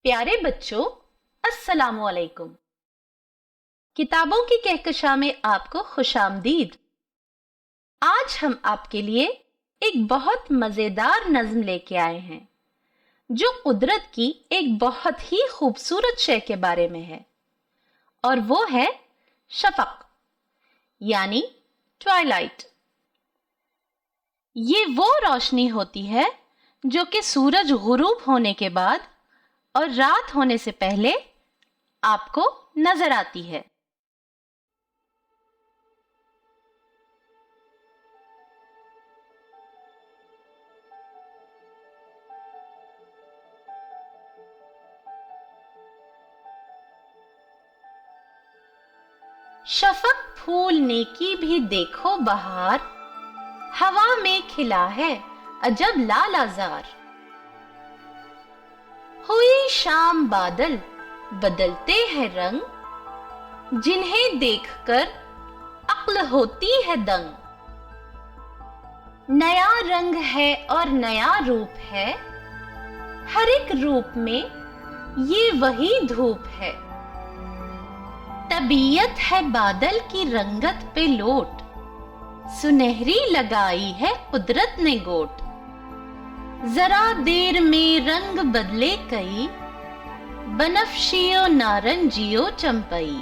پیارے بچوں، السلام علیکم۔ کتابوں کی کہکشاں میں آپ کو خوش آمدید۔ آج ہم آپ کے لیے ایک بہت مزیدار نظم لے کے آئے ہیں جو قدرت کی ایک بہت ہی خوبصورت شے کے بارے میں ہے، اور وہ ہے شفق یعنی ٹوائلائٹ۔ یہ وہ روشنی ہوتی ہے جو کہ سورج غروب ہونے کے بعد اور رات ہونے سے پہلے آپ کو نظر آتی ہے۔ شفق پھولنے کی بھی دیکھو بہار، ہوا میں کھلا ہے عجب لال آزار۔ ہوئی شام بادل بدلتے ہیں رنگ، جنہیں دیکھ کر عقل ہوتی ہے دنگ۔ نیا رنگ ہے اور نیا روپ ہے، ہر ایک روپ میں یہ وہی دھوپ ہے۔ طبیعت ہے بادل کی رنگت پہ لوٹ، سنہری لگائی ہے قدرت نے گوٹ۔ ذرا دیر میں رنگ بدلے کئی، بنفشیو نارنجیو چمپئی۔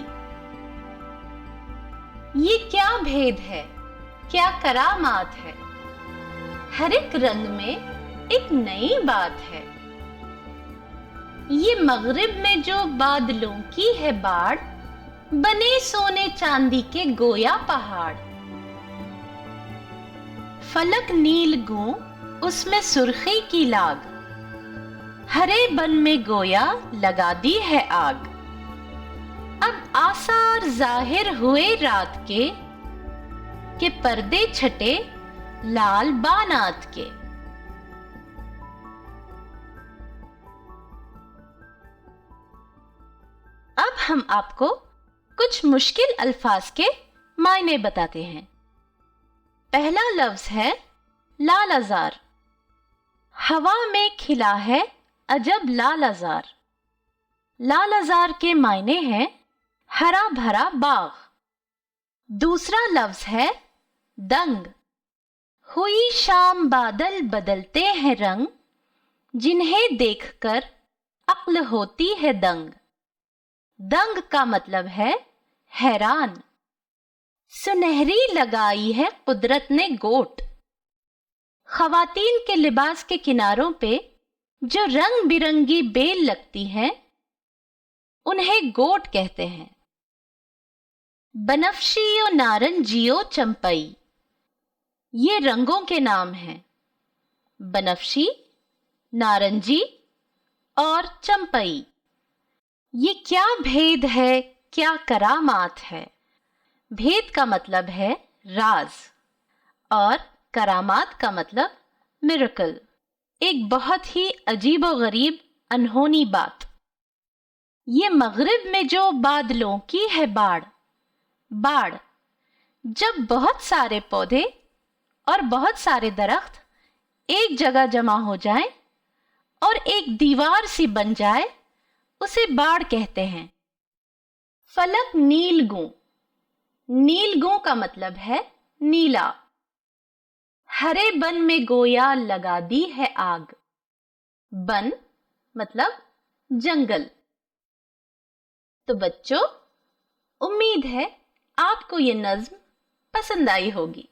یہ کیا بھید ہے، کیا کرامات ہے، ہر ایک رنگ میں ایک نئی بات ہے۔ یہ مغرب میں جو بادلوں کی ہے باڑ، بنے سونے چاندی کے گویا پہاڑ۔ فلک نیل گوں اس میں سرخی کی لاگ، ہرے بن میں گویا لگا دی ہے آگ۔ اب آثار ظاہر ہوئے رات کے، کہ پردے چھٹے لال بانات کے۔ اب ہم آپ کو کچھ مشکل الفاظ کے معنی بتاتے ہیں۔ پہلا لفظ ہے لال آزار۔ ہوا میں کھلا ہے عجب لال آزار۔ لال آزار کے معنی ہیں ہرا بھرا باغ۔ دوسرا لفظ ہے دنگ۔ ہوئی شام بادل بدلتے ہیں رنگ، جنہیں دیکھ کر عقل ہوتی ہے دنگ۔ دنگ کا مطلب ہے حیران۔ سنہری لگائی ہے قدرت نے گوٹ۔ خواتین کے لباس کے کناروں پہ جو رنگ برنگی بیل لگتی ہیں انہیں گوٹ کہتے ہیں۔ بنفشیو نارنجیو چمپئی، یہ رنگوں کے نام ہیں۔ بنفشی، نارنجی اور چمپئی۔ یہ کیا بھید ہے، کیا کرامات ہے۔ بھید کا مطلب ہے راز اور کرامات کا مطلب میریکل، ایک بہت ہی عجیب و غریب انہونی بات۔ یہ مغرب میں جو بادلوں کی ہے باڑ۔ باڑ جب بہت سارے پودے اور بہت سارے درخت ایک جگہ جمع ہو جائیں اور ایک دیوار سی بن جائے، اسے باڑ کہتے ہیں۔ فلک نیل گوں، نیل گوں کا مطلب ہے نیلا۔ ہرے بن میں گویا لگا دی ہے آگ۔ بن مطلب جنگل۔ تو بچوں، امید ہے آپ کو یہ نظم پسند آئی ہوگی۔